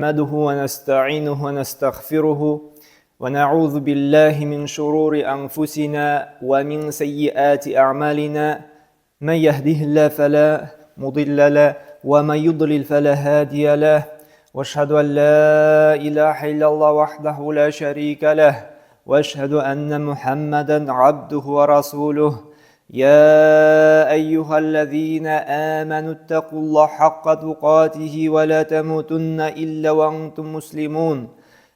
نحمده ونستعينه ونستغفره ونعوذ بالله من شرور أنفسنا ومن سيئات أعمالنا من يهده الله فلا مضل له ومن يضلل فلا هادي له واشهد أن لا إله إلا الله وحده لا شريك له واشهد أن محمدا عبده ورسوله يا أيها الذين آمنوا اتقوا الله حق تقاته ولا تموتن إلا وأنتم مسلمون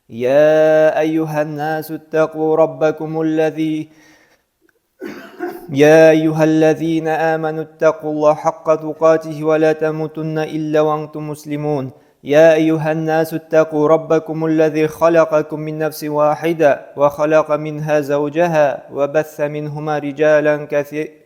يا أيها الناس اتقوا ربكم يا أيها الذين آمنوا اتقوا الله حق تقاته ولا تموتن إلا وأنتم مسلمون يا أيها الناس اتقوا ربكم الذي خلقكم من نفس واحدة وخلق منها زوجها وبث منهما رجالا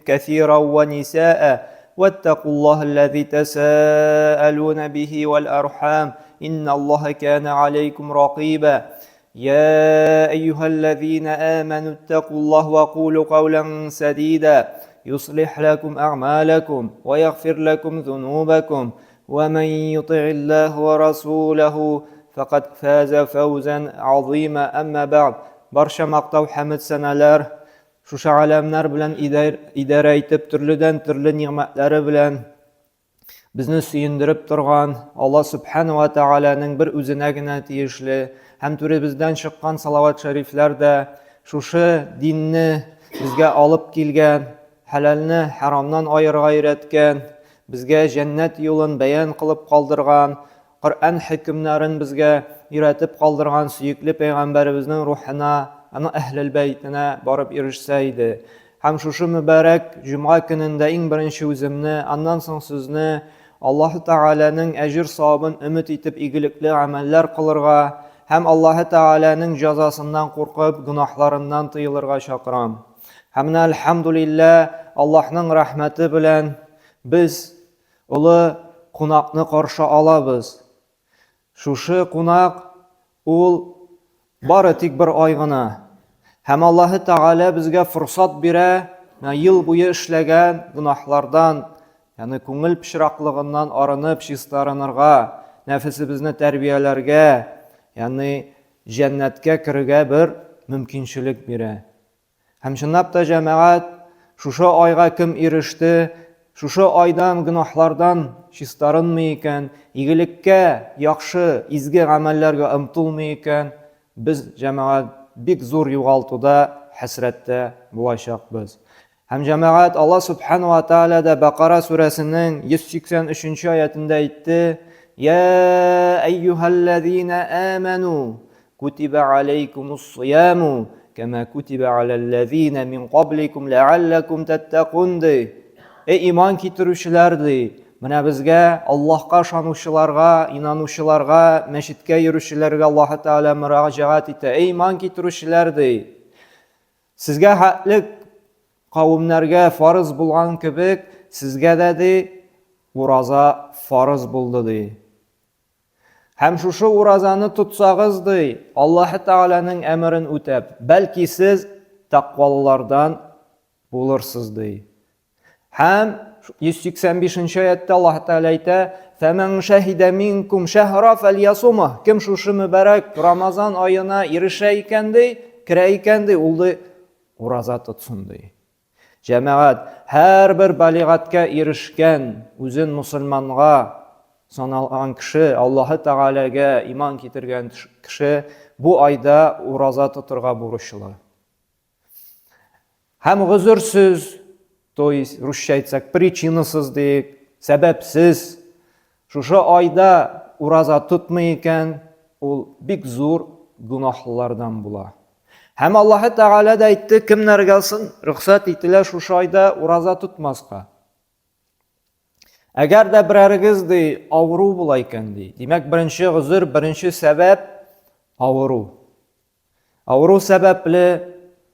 كثيرا ونساء واتقوا الله الذي تساءلون به والأرحام إن الله كان عليكم رقيبا يا أيها الذين آمنوا اتقوا الله وقولوا قولا سديدا يصلح لكم أعمالكم ويغفر لكم ذنوبكم ومن يطع الله ورسوله فقد فاز فوزا عظيما أما بعد برشا مقطع حمد سنالر شوش عالمنار بلن إدارة يتب ترلدن ترل نعمتلر بلن bizni suyundirib turgan Alloh subhanahu va taolaning bir o'zinagina tegishli ham turi bizdan chiqqan salovat shariflarda shusha dinni bizga olib kelgan, halalni haromdan ayirga o'rgatgan, bizga jannat yo'lin bayon qilib qoldirgan, Qur'on hukmlarini bizga o'rgatib qoldirgan suyukli payg'ambarimizning ruhina, ana ahlul baytina borib erishsaydi. Ham shusha muborak juma kunida eng birinchi o'zimni, ondan so'ng sizni Alloh taolaning ajr savobin umid etib igilikli amallar qilirga, ham Alloh taolaning jazosidan qo'rqib gunohlarimdan tiyilirga chaqiram. Hamna alhamdulillah Allohning rahmati bilan biz uli qo'noqni qarshi olamiz. Shusha qo'noq ul bari tik bir oyg'ina. Ham Alloh taola bizga fursat bera, yil bo'yi ishlagan gunohlardan, ya'ni ko'ngil pishroqligidan arinib shistaranirga, nafsimizni tarbiyalarga, ya'ni jannatga kirishga bir mumkinchilik bera. Ham shunday jamoat shusha oyga kim erishdi, shusha oydan gunohlardan shistaranmay ekan, igilikka, yaxshi izgi amallarga umtilmay ekan, biz jamoat bik zo'r yo'g'altuda hasratda bo'lashaqmiz. Ham jamoat Alloh subhanahu va taolo da Baqara surasining 183-oyatida aytdi: "Ya ayyuhallazina amanu kutiba alaykumus-siyamu kama kutiba alallazina min qablikum la'allakum tattaqun." Ey iymon keltiruvchilar, mana bizga Allohga ishonuvchilarga, inonuvchilarga, masjidga yuruvchilarga Alloh taolo murojaat etdi. Ey iymon keltiruvchilar, sizga haqliq qavmlarga farz bo'lgan kibik sizga da uroza farz bo'ldi. Ham shu urozani tutsag'iz, Alloh taolaning amrini o'tab, balki siz taqvolardan bo'lursiz. Ham 185-oyatda Alloh taolo aytadi: "Faman shahida minkum shahra falyasumhu." Kim shu muborak Ramazon oyina erisha ekandi, kira ekandi, uli uroza tutsin. Jamoat har bir balig'atga erishgan o'zin musulmonga sanalgan kishi, Alloh taolaga iymon keltirgan kishi bu oyda uroza tuturga burishli. Ham g'uzursiz, ruscha aytsak, prichinasiz, sababsiz shu oyda uroza tutmay ekan, u bik zo'r gunohlardan bo'lar. Ham Alloh taolo da aytdi, kimlarga ruxsat etilar shu oyda uroza tutmasqa. Agarda birarigiz og'riq bo'lar ekan, demak birinchi g'uzur, birinchi sabab og'riq. Og'riq sababli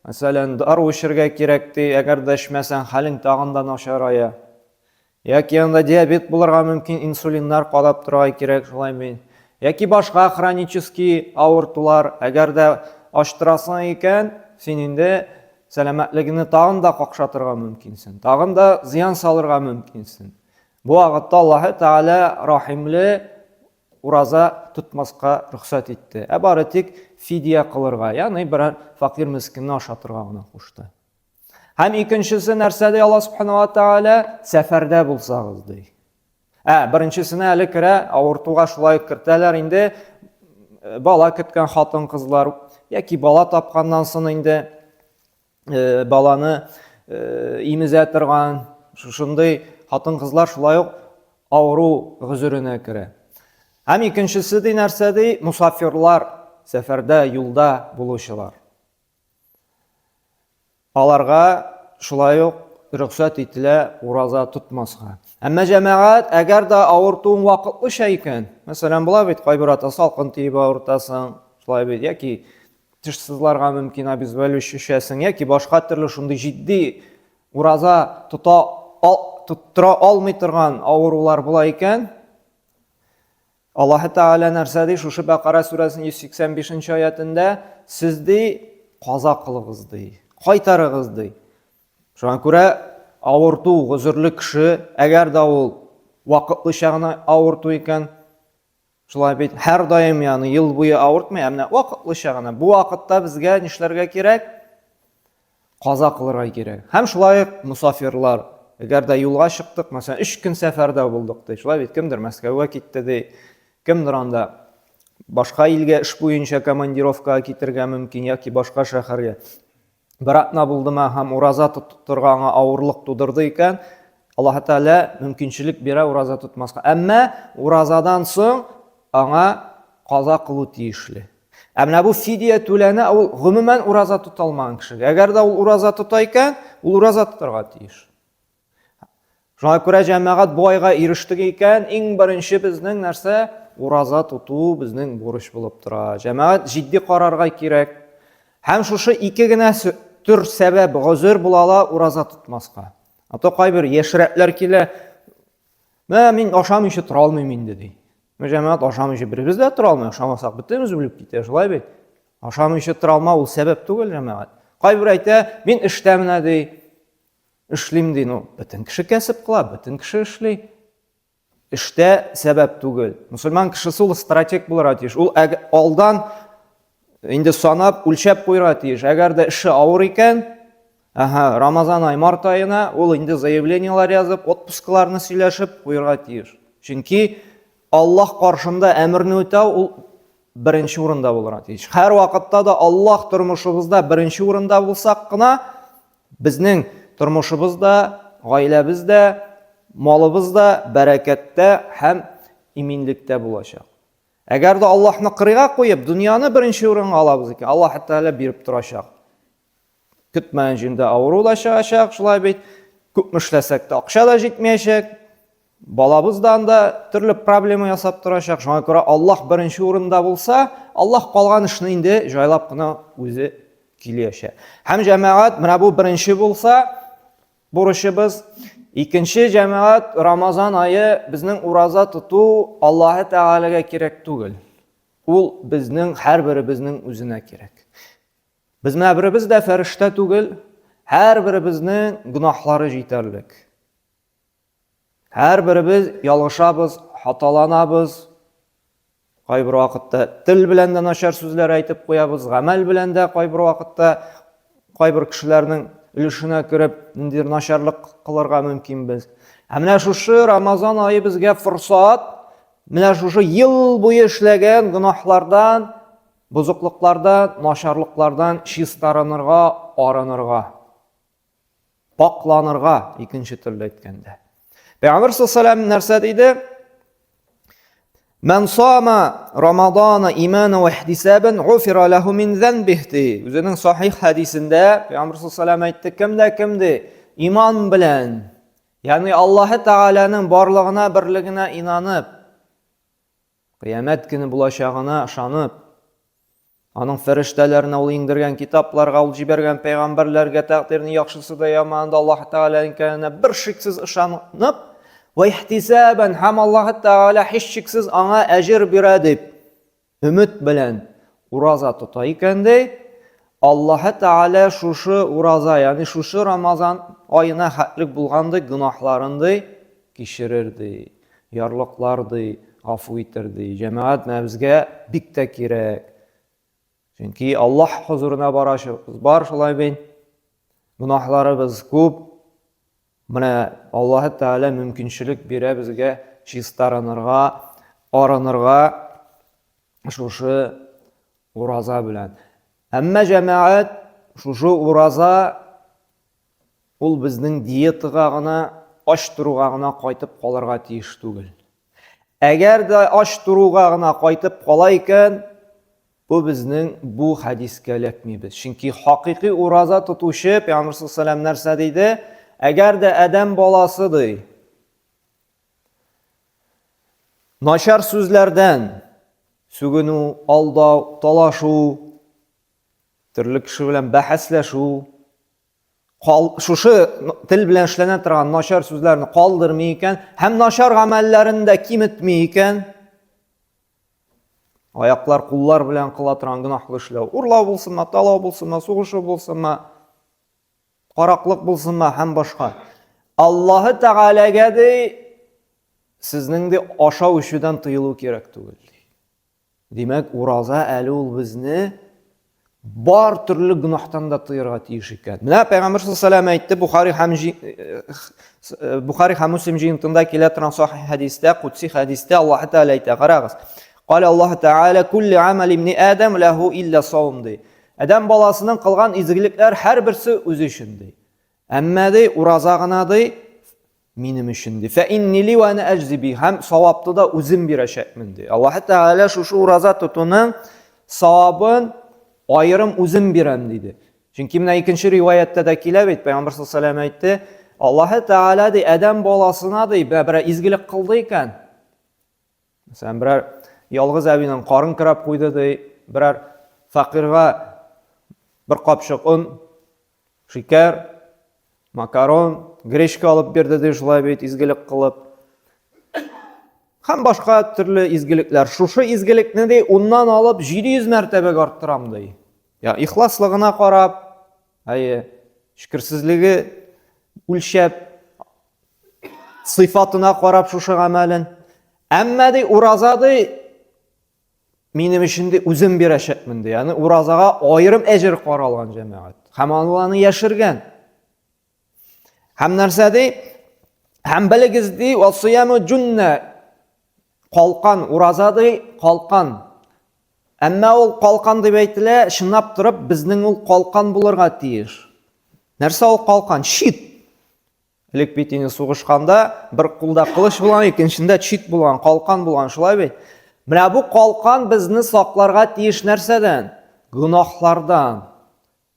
masalan dori o'shirga kerakdi, agarda ishmasan haling tag'indan osharaya. Yoki endi diabet bo'larga mumkin, insulinlar qolib turadi kerak shulaymı. Yoki boshqa xronический og'riqlar, agarda oshtirasang ekan, seningda salomatligini tag'inda qoqshatirga mumkinsin. Tag'inda ziyon solirga mumkinsin. Bu vaqtda Alloh taolo rahimli ураза тотмаска рөхсәт итте. Бары тик фидия кылырга, ягъни бер факир мискинне ашатырга гына кушты. Һәм икенчесе нәрсәдә Аллаһ Субханаһу ва Тааля сәфәрдә булсагыз ди. Беренчесенә әле керә, авыртуга шулай кертәләр инде. Бала көткән хатын-кызлар яки бала тапканнан соң инде баланы имезә торган шушындый хатын-кызлар шулай ук авыру гызырына керә. Һәм икенчесе ди нәрсә ди? Мусафирлар, сәфәрдә, юлда булучылар. Аларга шулай ук рөхсәт ителә ураза тотмаска. Әмма җәмәгать, әгәр дә авыртуың вакытлыча икән, мәсәлән, була бит, кайбер ата салкын тиеп авыртасың, шулай бит, яки теш сызларга мөмкин, обезболивающийсең, яки башка төрле шундый җитди ураза туттыра алмый торган авырулар була икән, Аллаһ Тааля нәрсә ди? Шушы Бакара сүрәсенең 185-нче аятында сез ди каза кылыгыз ди, кайтарыгыз ди. Шуңа күрә авырту гызырлы кеше, әгәр дә ул вакытлыча гына авырту икән, шулай бит һәр даим, ягъни ел буе авыртмый, әмма вакытлыча гына. Бу вакытта безгә нишләргә кирәк? Каза кылырга кирәк. Һәм шулай мусафирлар, әгәр дә юлга чыктык, мәсәлән, 3 көн сәфәрдә булдык ди. Шулай бит кемдер Мәскәүгә китте ди, кемдер анда башка илгә эш буенча командировкага китергә мөмкин, яки башка шәһәргә. Бер атна булдымы һәм ураза тотырганга авырлык тудырды икән, Аллаһ Тааля мөмкинчелек бирә ураза тотмаска. Әмма уразадан соң аңа каза кылу тиешле. Әмма бу фидия түләнә, ул гомумән ураза тота алмаган кешегә. Әгәр дә ул ураза тота икән, ул ураза тотарга тиеш. Шуңа күрә җәмәгать бу айга ирештек икән, иң беренче безнең нәрсә? Ураза тоту безнең бурыч булып тора. Җәмәгать җитди карарга кирәк. Һәм шушы ике генә түр сәбәп гозер булала ураза тотмаска. Ата кайбер яшьрәкләр килә, мин ашамыйча тора алмыйм инде ди. Җәмәгать ашамыйча беребез дә тора алмый, ашамасак бөтенбез үлеп китә, шулай бит. Ашамыйча тора алмау ул сәбәп түгел җәмәгать. Кайбер әйтә, мин эштәмен ди, эшлим ди, бөтен кеше кәсеп кыла, бөтен кеше эшли. Эштә сәбәп түгел. Мусульман кешесе ул стратег булырга тиеш. Ул алдан инде санап, үлчәп куйырга тиеш. Әгәр дә эше авыр икән, Рамазан ай, март айына ул инде заявлениялар язып, отпускаларны сөйләшеп куйырга тиеш. Чөнки Аллаһ каршында әмерне үтәү ул беренче урында булырга тиеш. Һәр вакытта да Аллаһ тормышыбызда беренче урында булсак кына, безнең тормышыбызда, гаиләбездә, малыбызда, бәрәкәттә һәм иминлектә булачак. Әгәр дә Аллаһны кырыйга куеп, дөньяны беренче урынга алабыз икән, Аллаһ Тааля биреп торачак. Көтмәгән җирдә авыру да чыгачак, шулай бит, күп эшләсәк тә акча да җитмәячәк, балабыздан да төрле проблема ясап торачак. Шуңа күрә Аллаһ беренче урында булса, Аллаһ калган эшне инде җайлап кына үзе киләчәк. Һәм җәмәгать менә бу беренче булса, бурычыбыз. Икенче җәмәгать, Рамазан айы безнең ураза тоту Аллаһ Тааляга кирәк түгел. Ул безнең һәрберебезнең үзенә кирәк. Без менә беребез дә фәрештә түгел, һәрберебезнең гөнаһлары җитәрлек. Һәрберебез ялгышабыз, хаталанабыз. Кайбер вакытта тел белән дә начар сүзләр әйтеп куябыз, гамәл белән дә кайбер вакытта кайбер кешеләрнең өлешенә кереп, ниндидер начарлык кылырга мөмкин без. Менә шушы Рамазан айы безгә форсат, менә шушы ел буе эшләгән гөнаһлардан, бузыклыклардан, начарлыклардан чистарынырга, арынырга, пакланырга, икенче төрле әйткәндә. Пәйгамбер саллаллаһу нәрсә диде? Мен сама Рамадана имана ва ихтисабан гуфира лаху мин занбихи. Үзенең сахих хадисендә Пәйгамбер саллаллаһу әйтте, кемдә иман белән, ягъни Аллаһ Тааляның барлыгына, берлегенә инанып, кыямәт көне булачагына ышанып, аның фәрештәләренә ул иңдергән китапларга, ул җибәргән пәйгамбәрләргә, тәкъдирне яхшысы да яманы да Аллаһ Тааляның икәненә бер шиксез ышанып, ва ихтисабан һәм Аллаһ Тааля һичшиксез аңа әҗр бирә дип өмет белән ураза тота икән ди, Аллаһ Тааля шушы ураза, ягъни шушы Рамазан айына хәтлек булган ди, гөнаһларын ди кичерер ди, ярлыклар ди, гафу иттерди. Җәмәгать безгә бик тә кирәк. Чөнки Аллаһ хузурына барашыбыз бар, шулай бит. Гунахларыбыз күп. Менә Аллаһ Тәгалә мөмкинчелек бирә безгә чистарынырга, арынырга шушы ураза белән. Әмма җәмәгать шушы ураза ул безнең диетага гына, аш торуга гына кайтып калырга тиеш түгел. Әгәр дә аш торуга гына кайтып кала икән, бу безнең бу хадискә эләкмибез. Чөнки хакыйкый ураза тотучы Пәйгамбер саллаллаһу алейһи нәрсә диде? Әгәр дә адәм баласы ди, начар сүзләрдән сүгенү, алдау, талашу, төрле кеше белән бәхәсләшү, шушы тел белән эшләнә торган начар сүзләрне калдырмый икән, һәм начар гамәлләрен дә киметми икән, аяклар, куллар белән кыла торган гынаһлы эшләү, урлау булсынмы, талау булсынмы, сугышу булсынмы, караклык булсынмы һәм башка. Аллаһы Тәгаләгә ди, сезнең ди ашау ишүдән тыелу кирәк түгел. Димәк, ураза әле ул безне бар төрле гынаһтан да тыярга тиеш икән. Менә Пәйгамбер саллаллаһу алейһи әйтте, Бухари һәм Муслим җыентында килә торган сахих хадистә, кутси хадистә Аллаһ Тәгалә әйтә, карагыз. Кала Аллаһ Тәгалә: "Кулли амали ибни Адам лаху илля саум" ди. Адам баласының кылган изгелекләр һәрберсе үзе өчен ди. Әмма ди ураза гына ди минем өчен ди. Фа инни ли ва ана аҗзи би, һәм савапты да үзем бирәчәкмен ди. Аллаһ Тәгалә шушы ураза тотуның савабын айрым үзем бирәм диде. Чөнки менә икенче риваятта да килә бит, Пәйгамбер саллаллаһу алейһи әйтте, Аллаһ Тәгалә ди адам баласына ди бер изгелек кылды икән. Мәсәлән, берәр ялгыз әбинең карын кырап куйды ди, берәр факирга bir капчык un, шикәр, макарон, гречка алып бирде ди, шулай бит изгелек кылып. Һәм башка төрле изгелекләр. Шушы изгелекне ди уннан алып 700 мәртәбәгә арттырам ди. Я ихласлыгына карап, шөкерсезлеге үлчәп, сыйфатына карап шушы гамәлен. Әмма ди ураза ди минем өчен ди үзем бирәчәкмен ди. Ягъни уразага айрым әҗр каралган җәмәгать. Һәм аны яшергән. Һәм нәрсә ди? Һәм белегез ди, "Васияму джунна" калкан, ураза ди калкан. Әмма ул калкан дип әйтелә, шынап торып, безнең ул калкан булырга тиеш. Нәрсә ул калкан? Шит. Элек бит инде сугышканда бер кулда кылыч булган, икенчендә чит булган, калкан булган, шулай бит. Менә бу калкан безне сакларга тиеш нәрсәдән? Гынаһлардан.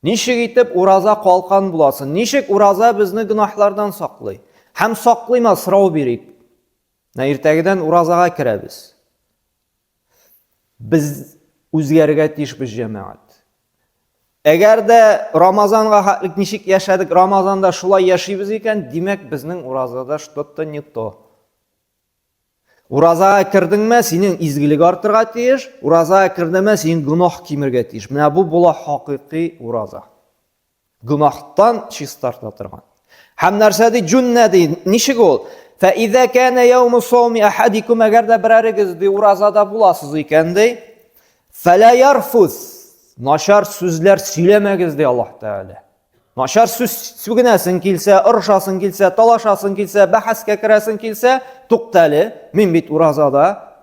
Ничек итеп ураза калкан буласын? Ничек ураза безне гынаһлардан саклый? Һәм саклыймы, сорау бирик. Иртәгедән уразага керәбез. Без үзгәрергә тиешбез җәмәгать. Әгәр дә Рамазанга хәтлек ничек яшәдек, Рамазанда шулай яшибез икән, димәк безнең уразада что-то не то. Уразага кирдеңме, синең изгелек артырга тиеш, уразага кирдеңме, син гынаһ кимергә тиеш. Менә бу була хакыйкый ураза. Гынаһтан чистарта торган. Һәм нәрсә ди җунна ди, ничек ул? Фа иза кана яуму сауми ахадикум, әгәр дә берәрегез ди уразада буласыз икән ди, фала ярфус, начар сүзләр сөйләмәгез ди Аллаһ Тәгалә. Начар сүз сүгенәсең килсә, ыршасың килсә, талашасың килсә, бәхәскә керәсең килсә, туктәле, мин бит уразада.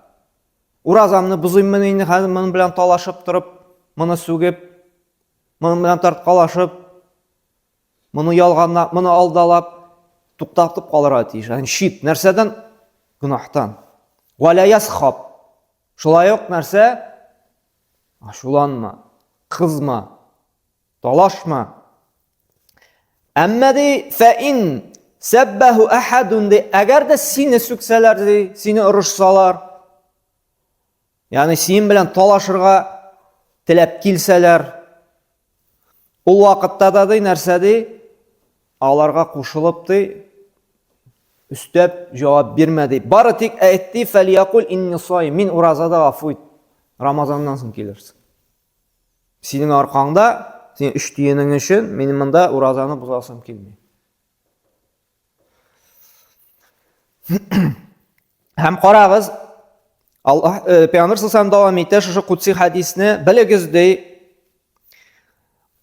Уразамны бузыйммы инде, хәзер моның белән талашып торып, моны сүгеп, моның белән тарткалашып, моны ялганлап, моны алдалап, туктатып калырга тиеш. Яни шит нәрсәдән? Гынаһтан. Вала ясхаб. Шулай ук нәрсә? Ашуланма, кызма, талашма. Әмма ди фаин саббаху ахадун ди, әгәр дә сине сүксәләр ди, сине ырышсалар, яни син белән талашырга теләп килсәләр, ул вакытта да ди нәрсә ди? Аларга кушылып ди, үстәп җавап бирмәди. Бары тик әйтте фәлиякул инни сайм, мин уразада гафу ит. Рамазаннан соң килерсең. Синең аркаңда, син үш тиенең өчен минем монда уразаны бузасым килми. Һәм карагыз, Аллах Пәйгамбер саллаллаху дәвам итә шушы кутси хадисне, белегез ди,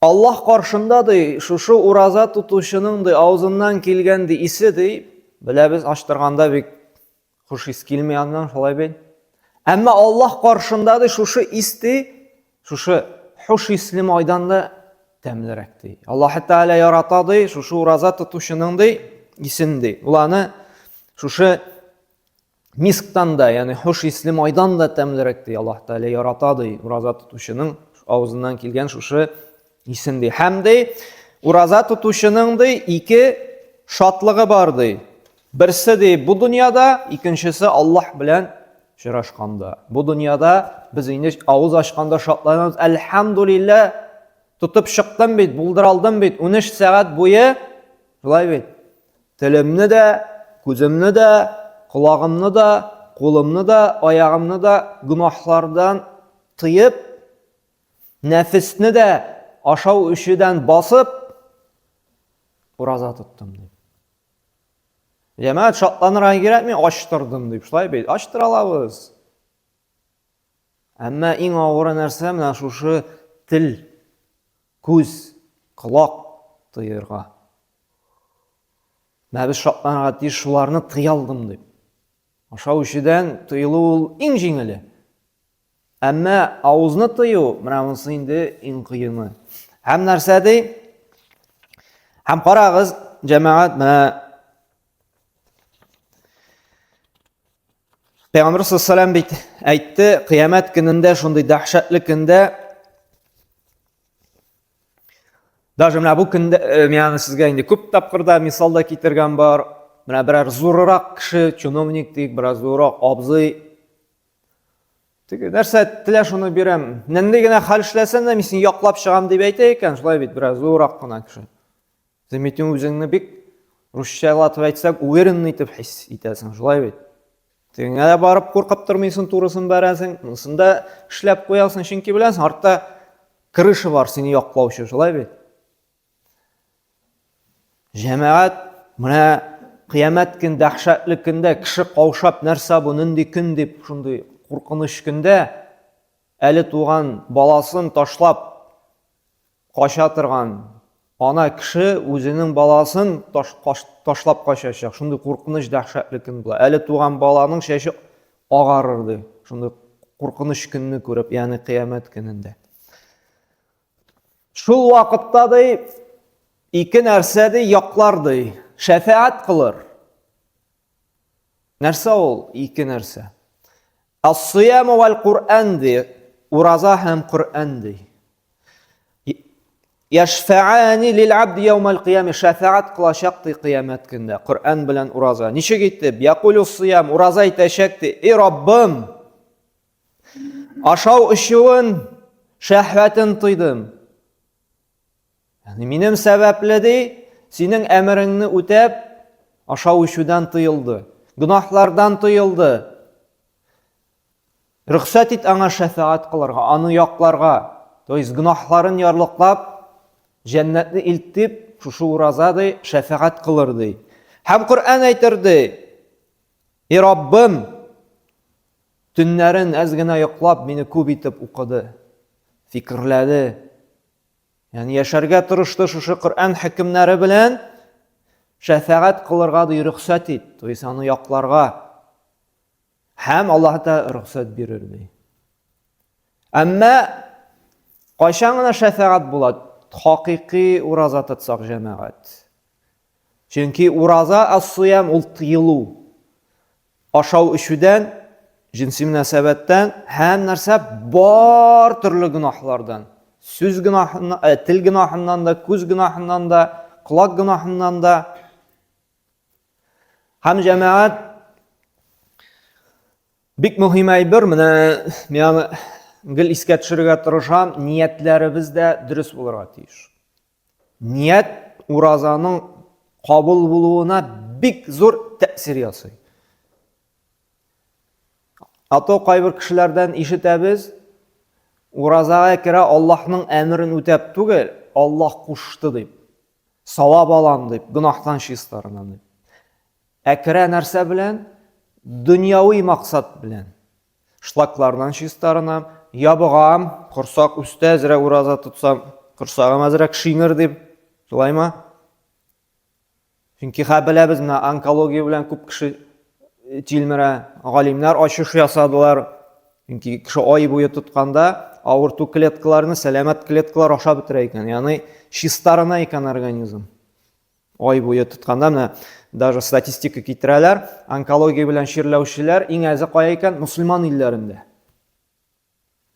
Аллах каршында ди, шушы ураза тутучының ди авызыннан килгән ди исе ди, беләбез аштырганда бик хуш ис килми аннан, шулай бит. Әмма Аллах каршында ди шушы ис ди, шушы хуш исле майданда тәмлерәк ди. Аллаһ Тәгалә ярата ди, шушы ураза тутучының ди исен ди. Уланы шушы мисктан да, ягъни хуш исле майдан да тәмлерәк ди. Аллаһ Тәгалә ярата ди, ураза тутучының авызыннан килгән шушы исен ди. Һәм ди, ураза тутучының ди ике шатлыгы бар ди. Берсе ди бу дөньяда, икенчесе Аллаһ белән очрашканда. Бу дөньяда без инде авыз ачканда шатланабыз. Әлхәмдүлилләһ, тутып чыктым бит, булдыра алдым бит. 13 сәгать буе, шулай бит. Телемне дә, күземне дә, колагымны да, кулымны да, аягымны да гынахлардан тыйып, нәфесне дә ашау ишедән басып ураза тоттым ди. Җәмәгать шатланырга кирәкми, ачтырдым дип, шулай бит. Ачтыра алабыз. Әмма иң авыры нәрсә менә шушы тел, күз, колак тыйырга. Менә без шатланырга тиеш шуларны тыя алдым дип. Ашау ишедән тыелу ул иң җиңеле. Әмма авызны тыю, менә монысы инде иң кыены. Һәм нәрсә ди? Һәм карагыз, җәмәгать, менә Пәйгамбер саллаллаху бит әйтте, кыямәт көнендә, шундый дәһшәтле көндә, даже менә бу көндә, менә сезгә инде күп тапкырда мисалда китергән бар. Менә берәр зуррак кеше, чиновник дик, берәр зуррак абзый. Теге нәрсә телә шуны бирәм. Нинди генә хәл эшләсәң дә, мин сине яклап чыгам дип әйтә икән, шулай бит, берәр зуррак кына кеше. Зәмитең үзеңне бик русчалатып әйтсәк, уверенный итеп хис итәсең, шулай бит. Тегеңә дә барып куркып тормыйсың, турысын бәрәсең, монсында эшләп куясың, чөнки беләсең, артта крыша бар сине яклаучы, шулай бит. Җәмәгать, менә кыямәт көн, дәһшәтле көндә кеше каушап, нәрсә бу, нинди көн дип, шундый куркыныч көндә әле туган баласын ташлап кача торган ана кеше үзенең баласын ташлап качачак. Шундый куркыныч, дәһшәтле көн була. Әле туган баланың шәче агарыр ди. Шундый куркыныч көнне күреп, ягъни кыямәт көнендә. Шул вакытта ди ике нәрсә ди яклар ди. Шәфаәт кылыр. Нәрсә ул? Ике нәрсә. Ас-сиям вал Куръан ди. Ураза һәм Куръан ди. Яшфаани лил-абд яумал кыяма, шафаат кылачак ди кыямәт көндә. Куръан белән ураза. Ничек итеп? Якулу сиям, ураза әйтәчәк ди. И Раббым, ашау ишүен, шәһвәтен тыйдым. Ягъни минем сәбәпле ди, синең әмереңне үтәп, ашау ишүдән тыелды. Гынахлардан тыелды. Рөхсәт ит аңа шафаат кылырга, аны якларга. То есть гынахларын ярлыклап, Җәннәтне илтеп, шушы ураза ди, шафаат кылыр ди. Һәм Куръан әйтер ди. И Раббым, төннәрен әз генә йоклап, мине күп итеп укыды, фикерләде. Ягъни яшәргә тырышты шушы Куръан хükемнәре белән, шафаат кылырга ди, рөхсәт ит, то есть аны якларга. Һәм Аллаһ та рөхсәт бирер ди. Әмма кайчан гына шафаат була? Хакыйкый ураза тотсак җәмәгать. Чөнки ураза ас-сиям ул тыелу. Ашау ишүдән, җинси мөнәсәбәттән һәм нәрсә бар төрле гынахлардан. Сүз гынахыннан, тел гынахыннан да, күз гынахыннан да, колак гынахыннан да. Һәм җәмәгать бик мөһим әйбер, менә гел искә төшерергә тырышам, ниятләребез дә дөрес булырга тиеш. Ният уразаның кабул булуына бик зур тәэсир ясый. Ато кайбер кешеләрдән ишетәбез, уразага керә Аллаһның әмерен үтәп түгел, Аллаһ кушты дип, савап алам дип, гынахтан чистарынам дип. Әкерә нәрсә белән? Дөньяви максат белән. шлаклардан чиста арынам, ябығам, құрсақ үсті әзірәк ураза тұтсам, құрсағым әзірәк шиңір деп, солай ма? Чөнки біләбез, мына онкология белән күп кеше тилмерә, галимнәр ачыш ясадылар. Чөнки кеше ай буе тотканда авырту клеткаларны, сәламәт клеткалар аша бетерә икән. Ягъни чистарына икән организм. Ай буе тотканда, менә даже статистика китерәләр, онкология белән чирләүчеләр иң әзе кая икән? Мөселман илләрендә.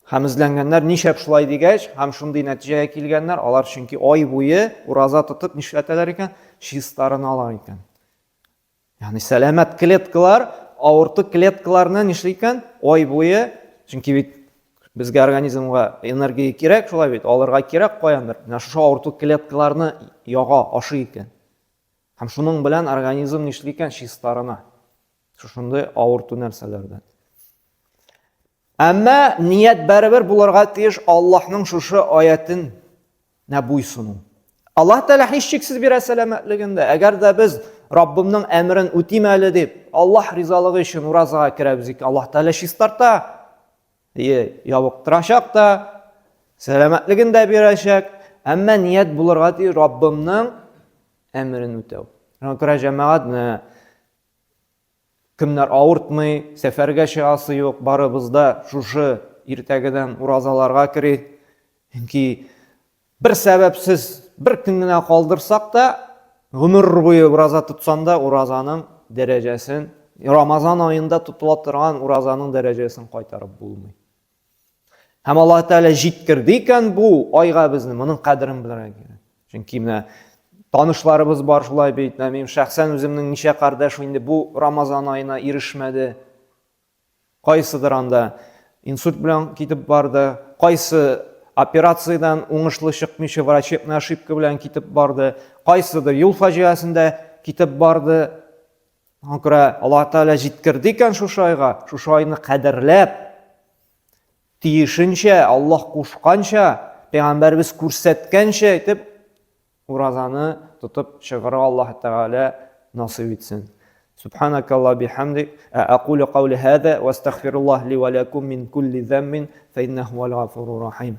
Һәм эзләнгәннәр нишәп шулай дигәч, һәм шундый нәтиҗәгә килгәннәр, алар чөнки ай буе ураза тотып нишләтәләр икән? Чистарыналар икән. Ягъни сәламәт клеткалар, авырту клеткаларны нишләй икән? Ай буе, чөнки бит безгә организмга энергия кирәк, шулай бит, алырга кирәк каяндыр. Менә шушы авырту клеткаларны яга, ашый икән. Һәм шуның белән организм нишләй икән? Чистарына. Шушындай авырту нәрсәләрдән. Әмма ният бәрабәр булырга тиеш Аллаһның шушы аятын буйсыну. Аллаһ Тәгалә һичшиксез бирә сәламәтлегендә. Әгәр дә без Раббымның әмрен үтим әле дип, Аллаһ ризалыгы өчен уразага керәбез икән, Аллаһ Тәгалә чистарта. Ябыктырачак та, сәламәтлеген дә бирәчәк. Әмма ният булырга тиеш Раббымның әмрен үтәү. Күрә җәмәгать, кемнәр авыртмый, сәфәргә чыгасы юк, барыбызда шушы иртәгәдән уразаларга кирик. Чөнки бер сәбәпсез бер көн генә калдырсак та, гомер буе ураза тотсам да, уразаның дәрәҗәсен, Рамазан аенда тотыла торган уразаның дәрәҗәсен кайтарып булмый. Һәм Аллаһ Тәгалә җиткерде икән бу айга безне, моның кадерен белергә кирәк. Чөнки менә танышларыбыз бар шулай бит. Мин шәхсән үземнең ничә кардәш инде бу Рамазан аена ирешмәде. Кайсыдыр анда инсульт белән китеп барды, кайсы операциядан уңышлы чыкмыйча врачебная ошибка белән китеп барды, кайсыдыр юл фаҗиасендә китеп барды. Күрә Аллаһ Тәгалә җиткерде икән шушы айга, шушы айны кадерләп, тиешенчә, Аллаһ кушканча, пәйгамбәрбез күрсәткәнчә итеп уразаны тотып чыгарга Аллаһ Тәгалә насыйп итсен. سبحانك الله بحمدك أقول قولي هذا واستغفر الله لي ولكم من كل ذنب فإنه هو الغفور الرحيم